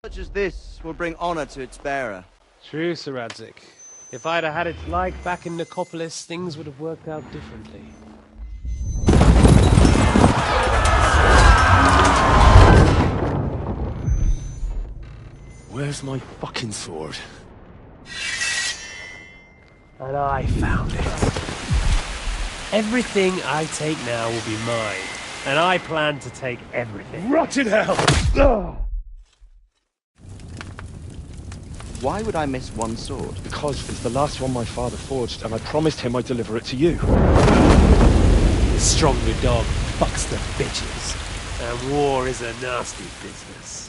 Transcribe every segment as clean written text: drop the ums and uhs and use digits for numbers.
Such as this will bring honor to its bearer. True, Sir Radzik. If I'd have had it like back in Nicopolis, things would have worked out differently. Where's my fucking sword? And I found it. Everything I take now will be mine, and I plan to take everything. Rot in hell! Why would I miss one sword? Because it's the last one my father forged, and I promised him I'd deliver it to you. The stronger dog fucks the bitches, and war is a nasty business.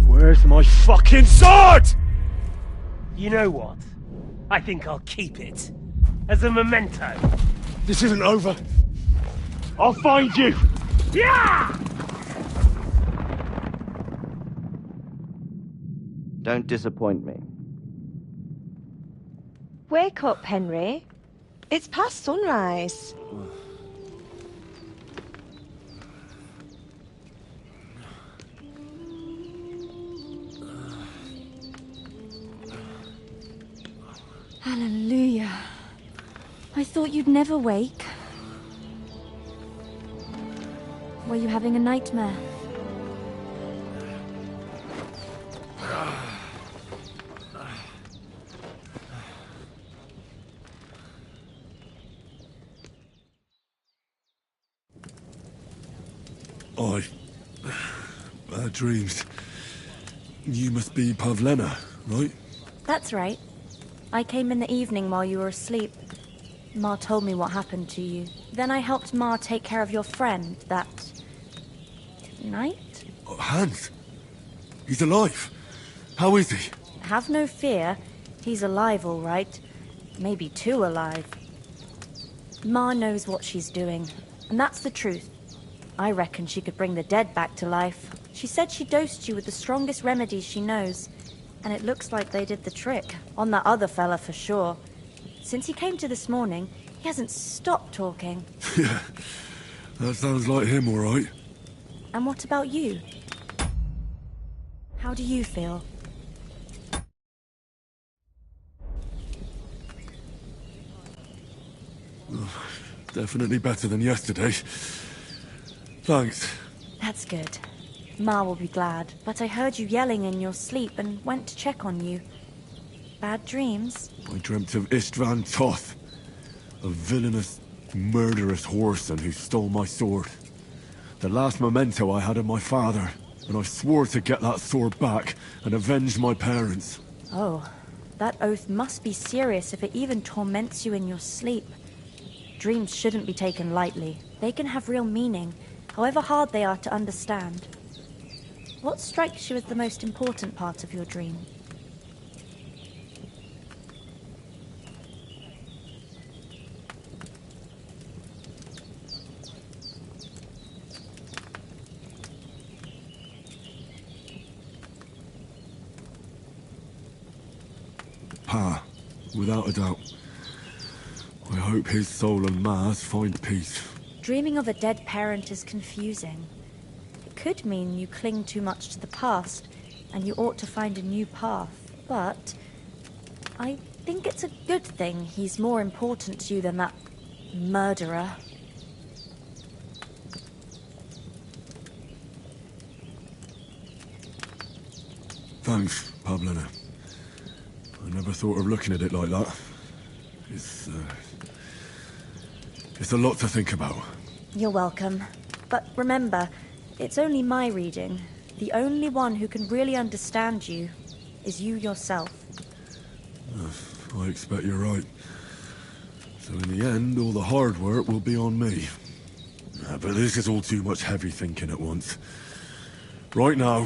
Where's my fucking sword? You know what? I think I'll keep it. As a memento. This isn't over. I'll find you! Yeah! Don't disappoint me. Wake up, Henry. It's past sunrise. Hallelujah. I thought you'd never wake. Were you having a nightmare? Bad dreams. You must be Pavlena, right? That's right. I came in the evening while you were asleep. Ma told me what happened to you. Then I helped Ma take care of your friend that night? Oh, Hans! He's alive! How is he? Have no fear. He's alive, all right. Maybe too alive. Ma knows what she's doing, and that's the truth. I reckon she could bring the dead back to life. She said she dosed you with the strongest remedies she knows, and it looks like they did the trick. On that other fella for sure. Since he came to this morning, he hasn't stopped talking. Yeah, that sounds like him, all right. And what about you? How do you feel? Definitely better than yesterday. Thanks. That's good. Ma will be glad, but I heard you yelling in your sleep and went to check on you. Bad dreams? I dreamt of Istvan Toth, a villainous, murderous whoreson who stole my sword. The last memento I had of my father, and I swore to get that sword back and avenge my parents. Oh, that oath must be serious if it even torments you in your sleep. Dreams shouldn't be taken lightly. They can have real meaning, however hard they are to understand. What strikes you as the most important part of your dream? Pa, without a doubt. I hope his soul and Ma's find peace. Dreaming of a dead parent is confusing. It could mean you cling too much to the past, and you ought to find a new path. But I think it's a good thing he's more important to you than that murderer. Thanks, Pavlena. I never thought of looking at it like that. It's a lot to think about. You're welcome. But remember, it's only my reading. The only one who can really understand you is you yourself. I expect you're right. So in the end, all the hard work will be on me. But this is all too much heavy thinking at once. Right now,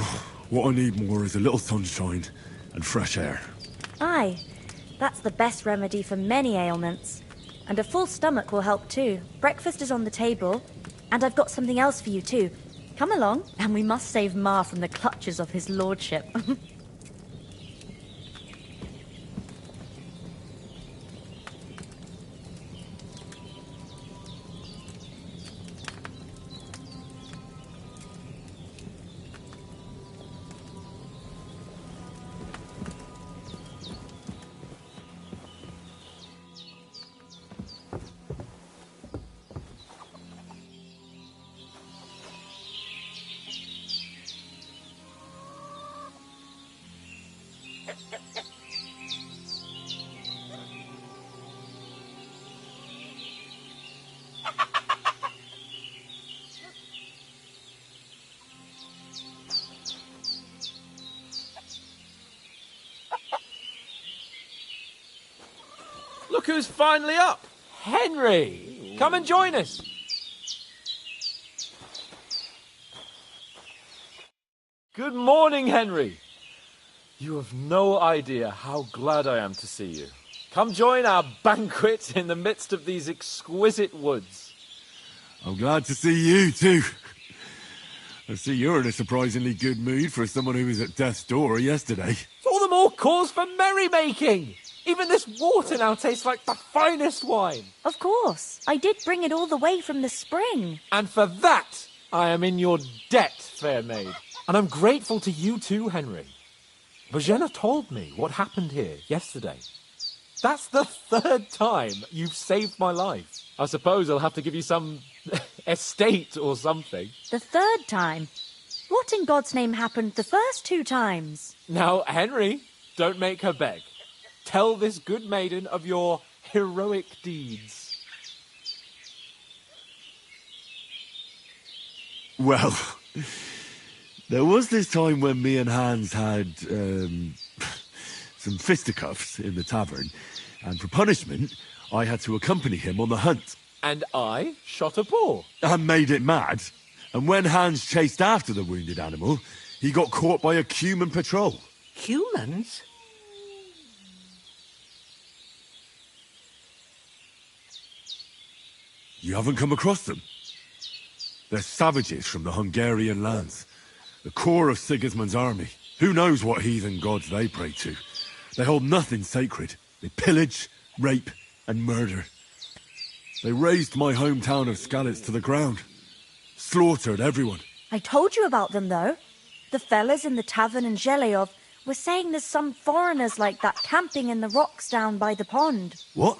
what I need more is a little sunshine and fresh air. Aye, that's the best remedy for many ailments. And a full stomach will help too. Breakfast is on the table, and I've got something else for you too. Come along, and we must save Ma from the clutches of his lordship. Look who's finally up! Henry! Come and join us! Good morning, Henry! You have no idea how glad I am to see you. Come join our banquet in the midst of these exquisite woods. I'm glad to see you, too. I see you're in a surprisingly good mood for someone who was at death's door yesterday. It's all the more cause for merrymaking! Even this water now tastes like the finest wine. Of course. I did bring it all the way from the spring. And for that, I am in your debt, fair maid. And I'm grateful to you too, Henry. Bojena told me what happened here yesterday. That's the 3rd time you've saved my life. I suppose I'll have to give you some estate or something. The 3rd time? What in God's name happened the first 2 times? Now, Henry, don't make her beg. Tell this good maiden of your heroic deeds. Well, there was this time when me and Hans had some fisticuffs in the tavern, and for punishment, I had to accompany him on the hunt. And I shot a boar. And made it mad. And when Hans chased after the wounded animal, he got caught by a human patrol. Humans? You haven't come across them? They're savages from the Hungarian lands. The core of Sigismund's army. Who knows what heathen gods they pray to? They hold nothing sacred. They pillage, rape, and murder. They razed my hometown of Skalitz to the ground. Slaughtered everyone. I told you about them, though. The fellas in the tavern in Zheleov were saying there's some foreigners like that camping in the rocks down by the pond. What?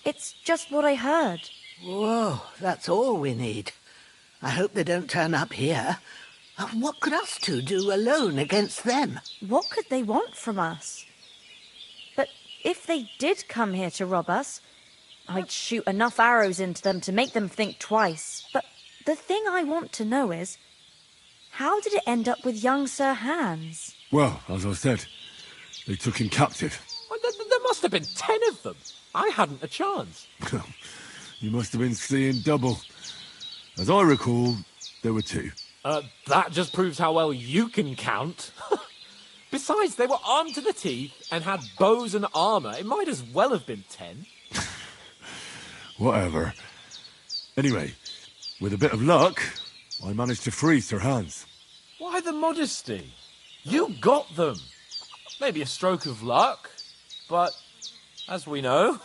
It's just what I heard. Whoa, that's all we need. I hope they don't turn up here. What could us two do alone against them? What could they want from us? But if they did come here to rob us, I'd shoot enough arrows into them to make them think twice. But the thing I want to know is, how did it end up with young Sir Hans? Well, as I said, they took him captive. Well, there must have been 10 of them. I hadn't a chance. You must have been seeing double. As I recall, there were 2. That just proves how well you can count. Besides, they were armed to the teeth and had bows and armour. It might as well have been 10. Whatever. Anyway, with a bit of luck, I managed to free Sir Hans. Why the modesty? You got them. Maybe a stroke of luck, but as we know,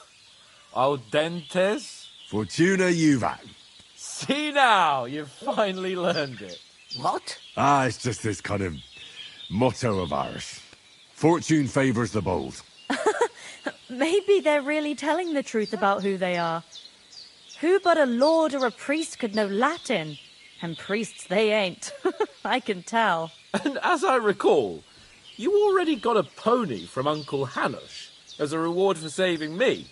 al dentes. Fortuna juvat. See now, you've finally learned it. What? It's just this kind of motto of ours. Fortune favours the bold. Maybe they're really telling the truth about who they are. Who but a lord or a priest could know Latin? And priests they ain't. I can tell. And as I recall, you already got a pony from Uncle Hanush as a reward for saving me.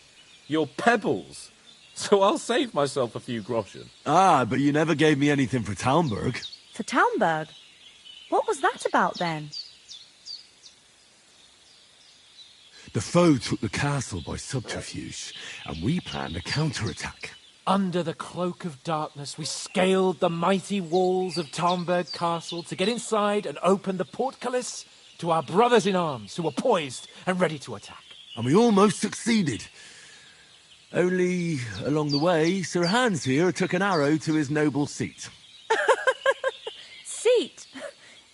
Your pebbles. So I'll save myself a few groschen. But you never gave me anything for Talmberg. For Talmberg? What was that about then? The foe took the castle by subterfuge, and we planned a counterattack. Under the cloak of darkness, we scaled the mighty walls of Talmberg Castle to get inside and open the portcullis to our brothers-in-arms who were poised and ready to attack. And we almost succeeded. Only, along the way, Sir Hans here took an arrow to his noble seat. Seat?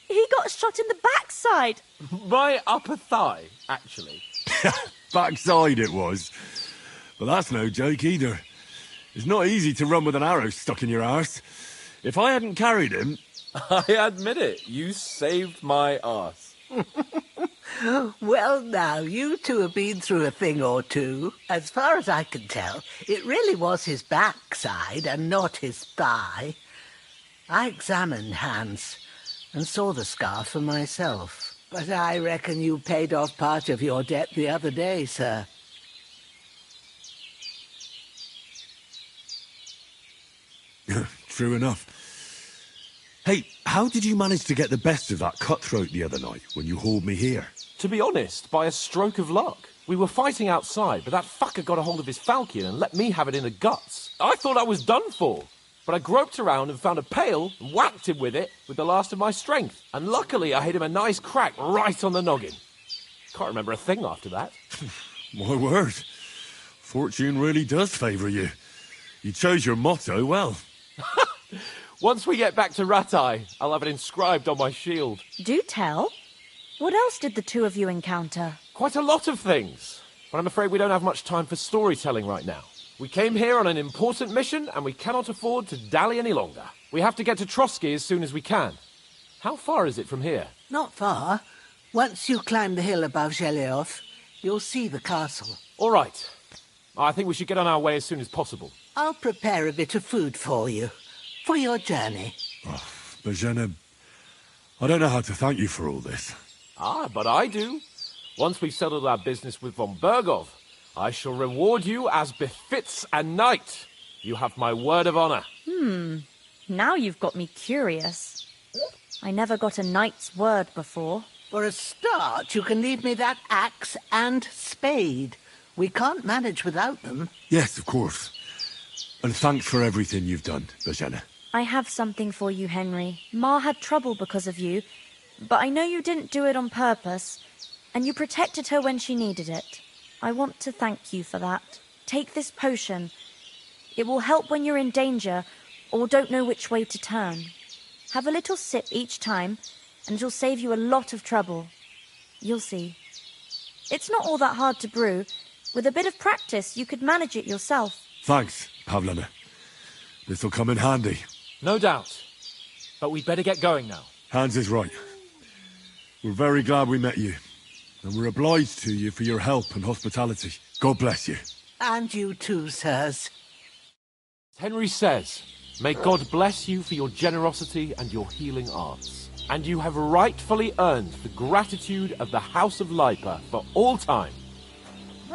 He got shot in the backside. My upper thigh, actually. Backside it was. But that's no joke either. It's not easy to run with an arrow stuck in your arse. If I hadn't carried him... I admit it, you saved my arse. Well, now, you two have been through a thing or two. As far as I can tell, it really was his backside and not his thigh. I examined Hans and saw the scar for myself. But I reckon you paid off part of your debt the other day, sir. True enough. Hey, how did you manage to get the best of that cutthroat the other night when you hauled me here? To be honest, by a stroke of luck. We were fighting outside, but that fucker got a hold of his falcon and let me have it in the guts. I thought I was done for. But I groped around and found a pail and whacked him with it with the last of my strength. And luckily I hit him a nice crack right on the noggin. Can't remember a thing after that. My word. Fortune really does favour you. You chose your motto well. Once we get back to Ratai, I'll have it inscribed on my shield. Do tell. What else did the two of you encounter? Quite a lot of things. But I'm afraid we don't have much time for storytelling right now. We came here on an important mission, and we cannot afford to dally any longer. We have to get to Trotsky as soon as we can. How far is it from here? Not far. Once you climb the hill above Zheleoth, you'll see the castle. All right. I think we should get on our way as soon as possible. I'll prepare a bit of food for you, for your journey. Oh, Bozhena, I don't know how to thank you for all this. Ah, but I do. Once we've settled our business with von Bergov, I shall reward you as befits a knight. You have my word of honor. Now you've got me curious. I never got a knight's word before. For a start, you can leave me that axe and spade. We can't manage without them. Yes, of course. And thanks for everything you've done, Bozhena. I have something for you, Henry. Ma had trouble because of you, but I know you didn't do it on purpose, and you protected her when she needed it. I want to thank you for that. Take this potion. It will help when you're in danger or don't know which way to turn. Have a little sip each time, and it'll save you a lot of trouble. You'll see. It's not all that hard to brew. With a bit of practice, you could manage it yourself. Thanks, Pavlana. This'll come in handy. No doubt. But we'd better get going now. Hans is right. We're very glad we met you. And we're obliged to you for your help and hospitality. God bless you. And you too, sirs. Henry says, may God bless you for your generosity and your healing arts. And you have rightfully earned the gratitude of the House of Lipa for all time.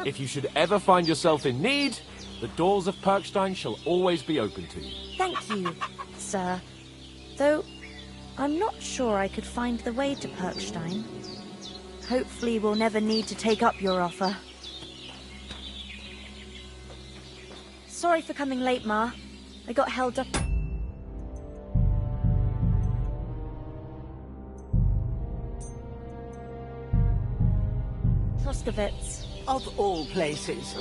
If you should ever find yourself in need, the doors of Perkstein shall always be open to you. Thank you, sir. Though, I'm not sure I could find the way to Perkstein. Hopefully we'll never need to take up your offer. Sorry for coming late, Ma. I got held up. Troskowitz. Of all places.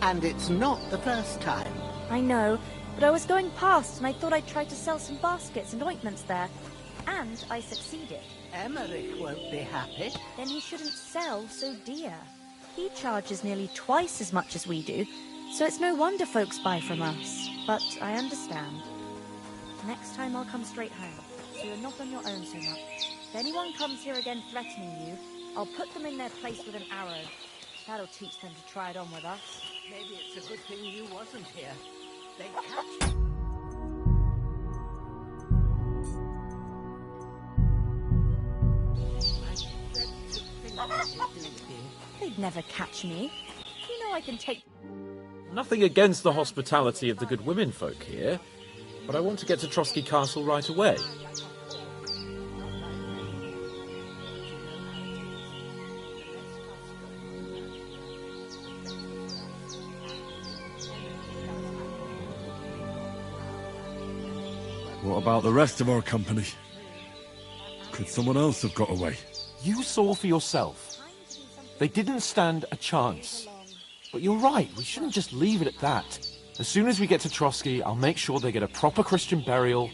And it's not the first time. I know, but I was going past and I thought I'd try to sell some baskets and ointments there. And I succeeded. Emmerich won't be happy. Then he shouldn't sell so dear. He charges nearly twice as much as we do, so it's no wonder folks buy from us. But I understand. Next time I'll come straight home, so you're not on your own so much. If anyone comes here again threatening you, I'll put them in their place with an arrow. That'll teach them to try it on with us. Maybe it's a good thing you wasn't here. They'd catch you. They'd never catch me. You know I can take... Nothing against the hospitality of the good women folk here, but I want to get to Trotsky Castle right away. What about the rest of our company? Could someone else have got away? You saw for yourself. They didn't stand a chance. But you're right, we shouldn't just leave it at that. As soon as we get to Trotsky, I'll make sure they get a proper Christian burial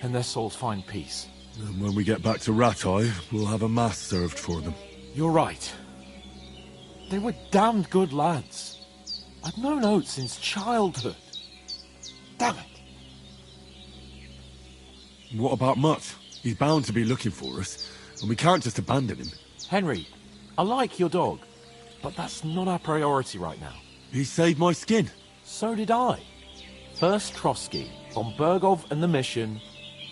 and their souls find peace. And when we get back to Ratai, we'll have a mass served for them. You're right. They were damned good lads. I've known Oates since childhood. Damn it. What about Mutt? He's bound to be looking for us, and we can't just abandon him. Henry, I like your dog, but that's not our priority right now. He saved my skin. So did I. First Trotsky, von Bergov and the mission,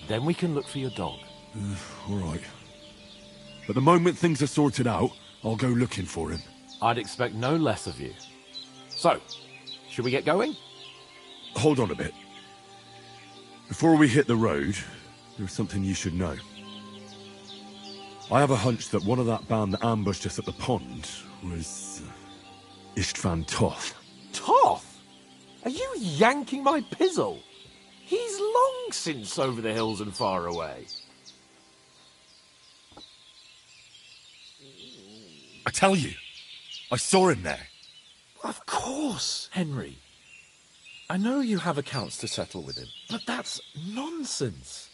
then we can look for your dog. All right. But the moment things are sorted out, I'll go looking for him. I'd expect no less of you. So, should we get going? Hold on a bit. Before we hit the road, there's something you should know. I have a hunch that one of that band that ambushed us at the pond was Istvan Toth. Toth? Are you yanking my pizzle? He's long since over the hills and far away. I tell you, I saw him there. Of course, Henry. I know you have accounts to settle with him, but that's nonsense.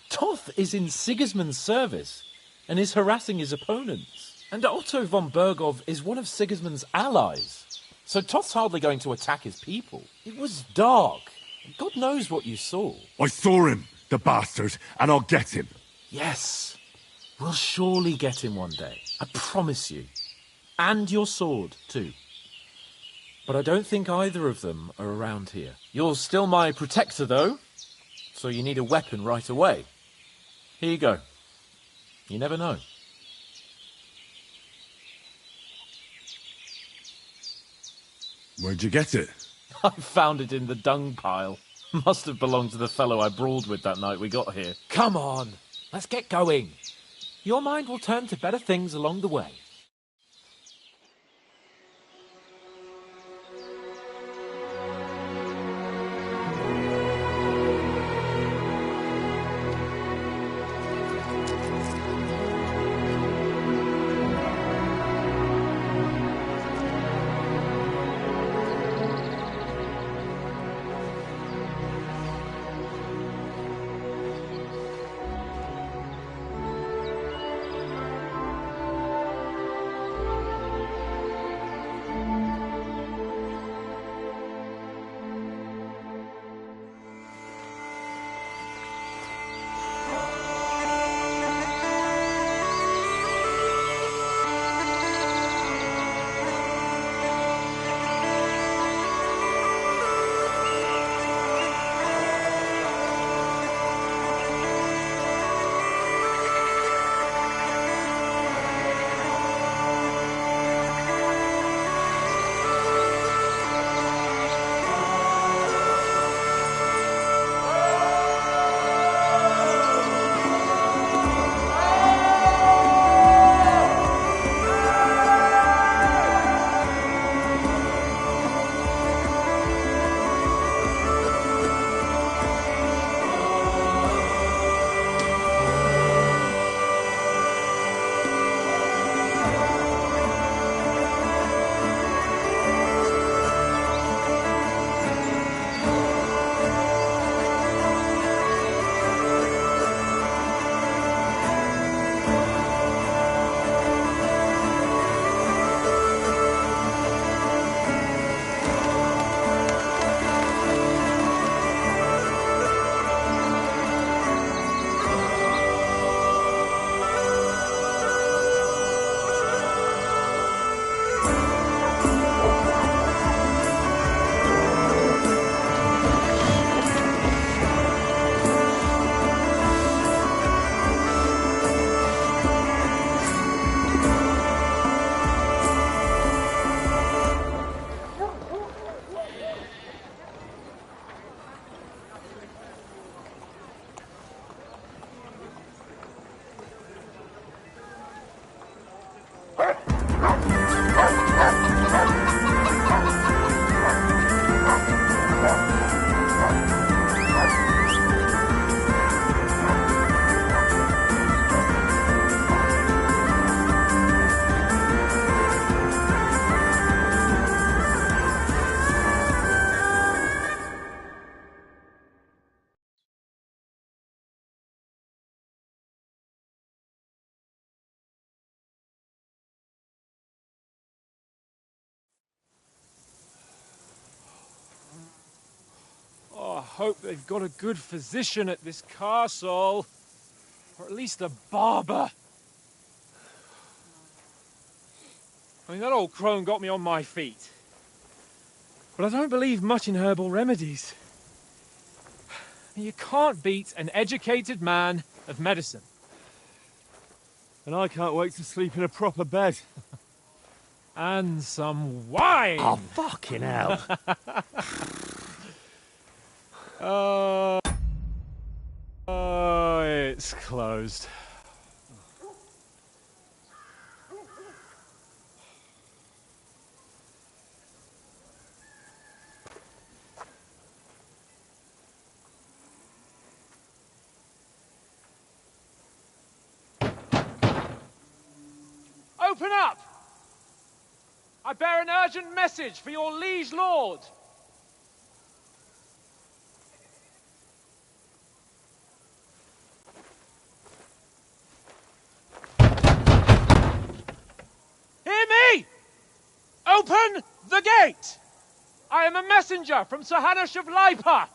Toth is in Sigismund's service and is harassing his opponents. And Otto von Bergov is one of Sigismund's allies. So Toth's hardly going to attack his people. It was dark. God knows what you saw. I saw him, the bastard, and I'll get him. Yes. We'll surely get him one day. I promise you. And your sword, too. But I don't think either of them are around here. You're still my protector, though, so you need a weapon right away. Here you go. You never know. Where'd you get it? I found it in the dung pile. Must have belonged to the fellow I brawled with that night we got here. Come on, let's get going. Your mind will turn to better things along the way. Oh, I hope they've got a good physician at this castle. Or at least a barber. I mean, that old crone got me on my feet. But I don't believe much in herbal remedies. You can't beat an educated man of medicine. And I can't wait to sleep in a proper bed. And some wine! Oh, fucking hell. Oh, it's closed. Open up! I bear an urgent message for your liege lord. Hear me! Open the gate! I am a messenger from Sir Hanush of Lipa.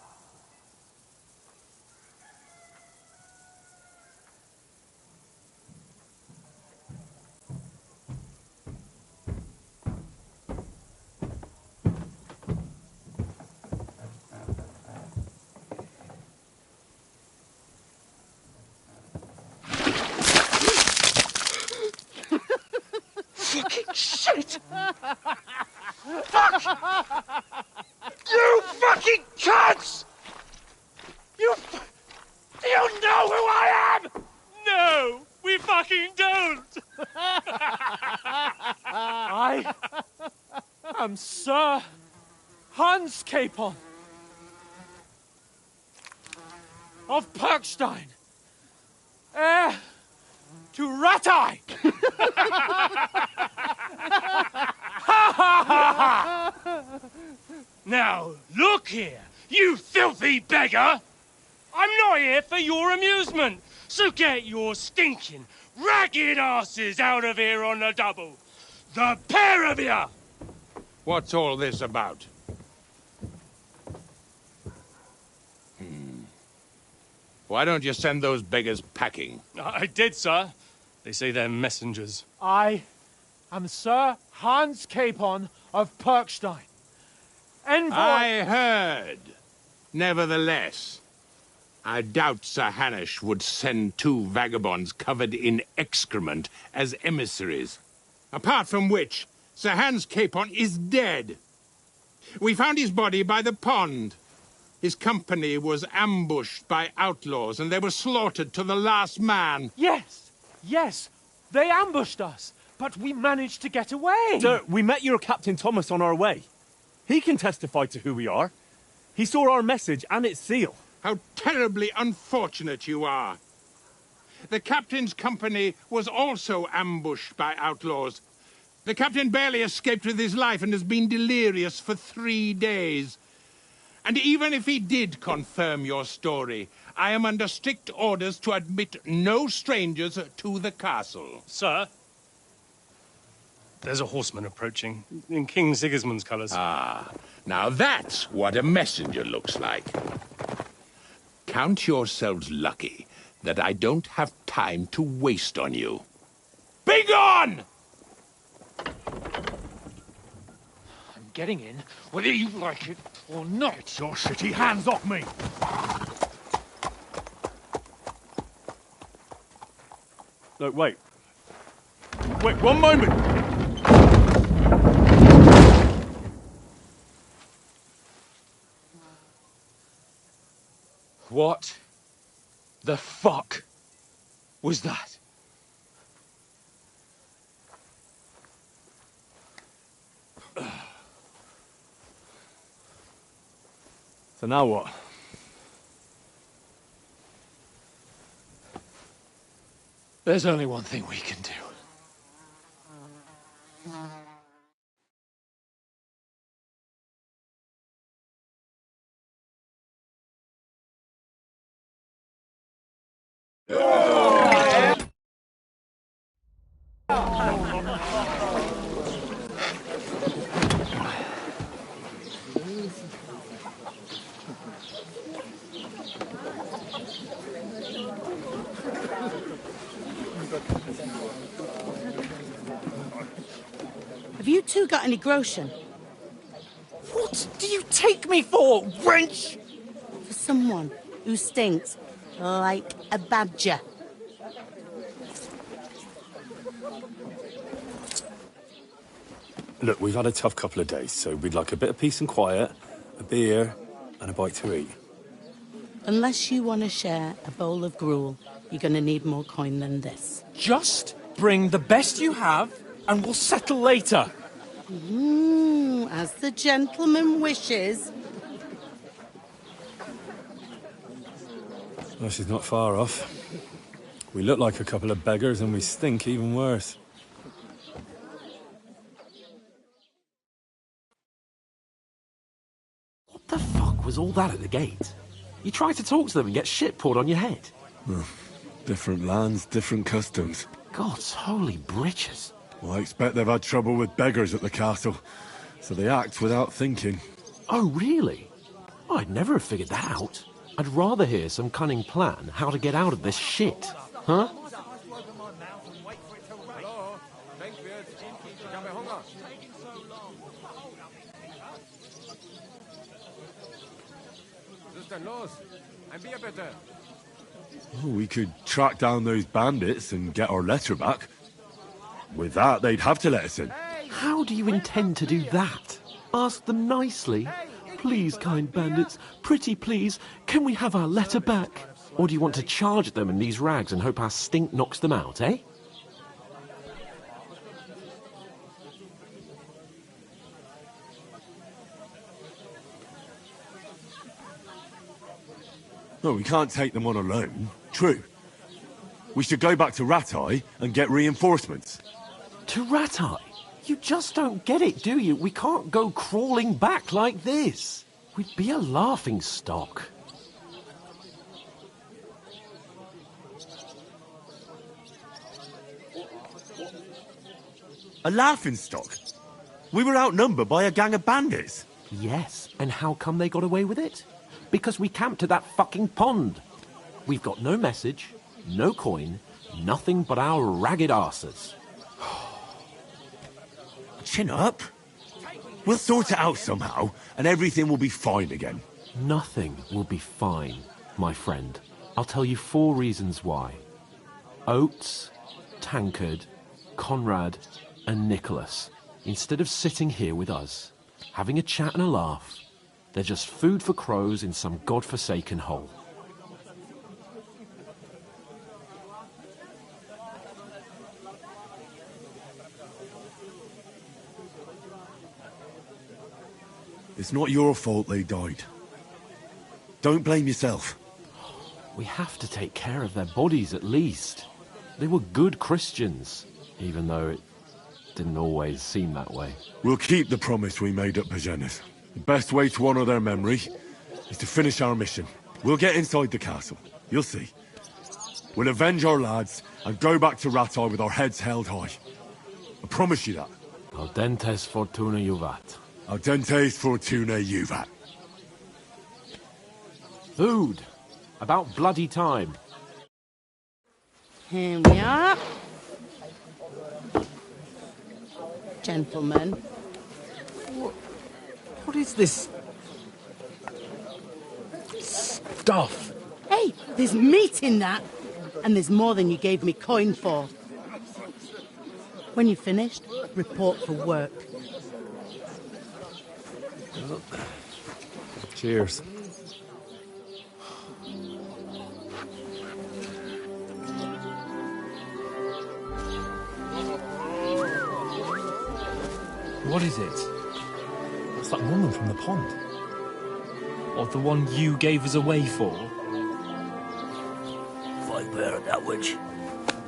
Fucking shit! Fuck! You fucking cunts! Do you know who I am? No, we fucking don't! I am Sir Hans Capon of Perkstein, heir to Ratai! Now, look here, you filthy beggar! I'm not here for your amusement, so get your stinking, ragged asses out of here on the double. The pair of you! What's all this about? Why don't you send those beggars packing? I did, sir. They say they're messengers. I am Sir Hans Capon of Perkstein, envoy... I heard. Nevertheless, I doubt Sir Hanush would send two vagabonds covered in excrement as emissaries. Apart from which, Sir Hans Capon is dead. We found his body by the pond. His company was ambushed by outlaws, and they were slaughtered to the last man. Yes, they ambushed us, but we managed to get away. Sir, we met your Captain Thomas on our way. He can testify to who we are. He saw our message and its seal. How terribly unfortunate you are. The captain's company was also ambushed by outlaws. The captain barely escaped with his life and has been delirious for 3 days. And even if he did confirm your story, I am under strict orders to admit no strangers to the castle. Sir, there's a horseman approaching in King Sigismund's colours. Ah, now that's what a messenger looks like. Count yourselves lucky that I don't have time to waste on you. Be gone! I'm getting in, whether you like it or not. Your shitty hands off me! Look, wait. Wait, one moment! What the fuck was that? So now what? There's only one thing we can do. Have you two got any groschen? What do you take me for, wench? For someone who stinks like a badger. Look, we've had a tough couple of days, so we'd like a bit of peace and quiet, a beer, and a bite to eat. Unless you want to share a bowl of gruel, you're going to need more coin than this. Just bring the best you have, and we'll settle later. As the gentleman wishes. Well, she's not far off. We look like a couple of beggars, and we stink even worse. What the fuck was all that at the gate? You try to talk to them and get shit poured on your head. Different lands, different customs. God's holy britches. Well, I expect they've had trouble with beggars at the castle, so they act without thinking. Oh, really? I'd never have figured that out. I'd rather hear some cunning plan how to get out of this shit. Huh? Oh, we could track down those bandits and get our letter back. With that, they'd have to let us in. How do you intend to do that? Ask them nicely. Please, kind bandits, pretty please, can we have our letter back? Or do you want to charge at them in these rags and hope our stink knocks them out, eh? No, we can't take them on alone. True. We should go back to Ratai and get reinforcements. To Ratai? You just don't get it, do you? We can't go crawling back like this. We'd be a laughing stock. A laughingstock? We were outnumbered by a gang of bandits. Yes, and how come they got away with it? Because we camped at that fucking pond. We've got no message, no coin, nothing but our ragged arses. Chin up. We'll sort it out somehow, and everything will be fine again. Nothing will be fine, my friend. I'll tell you 4 reasons why. Oates, Tankard, Conrad, and Nicholas, instead of sitting here with us, having a chat and a laugh, they're just food for crows in some godforsaken hole. It's not your fault they died. Don't blame yourself. We have to take care of their bodies at least. They were good Christians, even though it didn't always seem that way. We'll keep the promise we made at Bajenas. The best way to honor their memory is to finish our mission. We'll get inside the castle. You'll see. We'll avenge our lads and go back to Ratai with our heads held high. I promise you that. Audentes fortuna juvat. Audentes fortuna juvat. Food. About bloody time. Here we are. Gentlemen. What is this stuff? Hey, there's meat in that. And there's more than you gave me coin for. When you're finished, report for work. Cheers. What is it? It's that woman from the pond. Or the one you gave us away for? Fight better that witch.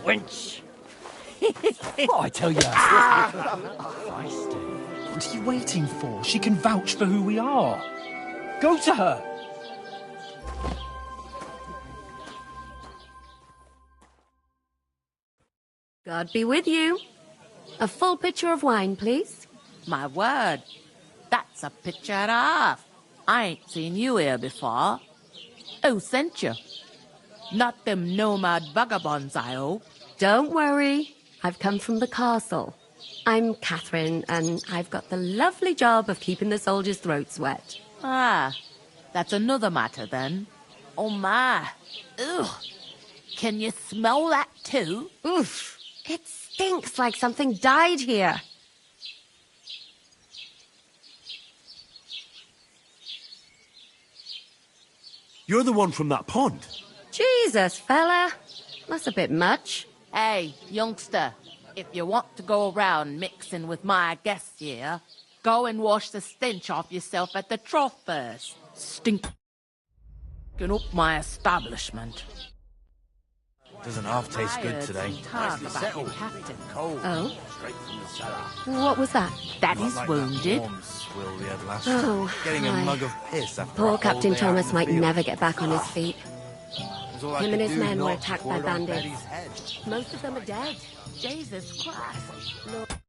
Wench! Oh, I tell you. What are you waiting for? She can vouch for who we are. Go to her. God be with you. A full pitcher of wine, please. My word, that's a picture and a half. I ain't seen you here before. Who sent you? Not them nomad vagabonds, I hope. Don't worry. I've come from the castle. I'm Catherine, and I've got the lovely job of keeping the soldiers' throats wet. Ah, that's another matter then. Oh my. Ugh. Can you smell that too? Oof. It stinks like something died here. You're the one from that pond. Jesus, fella. That's a bit much. Hey, youngster, if you want to go around mixing with my guests here, go and wash the stench off yourself at the trough first. Stinking up my establishment. Doesn't half taste good today. Oh? What was that? Daddy's wounded. Oh, Getting a hi. mug of piss after Poor a whole Captain day out Thomas in the might field. never get back on his feet. That's all I Him could and his do, men were not attacked pour by it on bandits. Betty's head. Most of them are dead. Jesus Christ. Lord.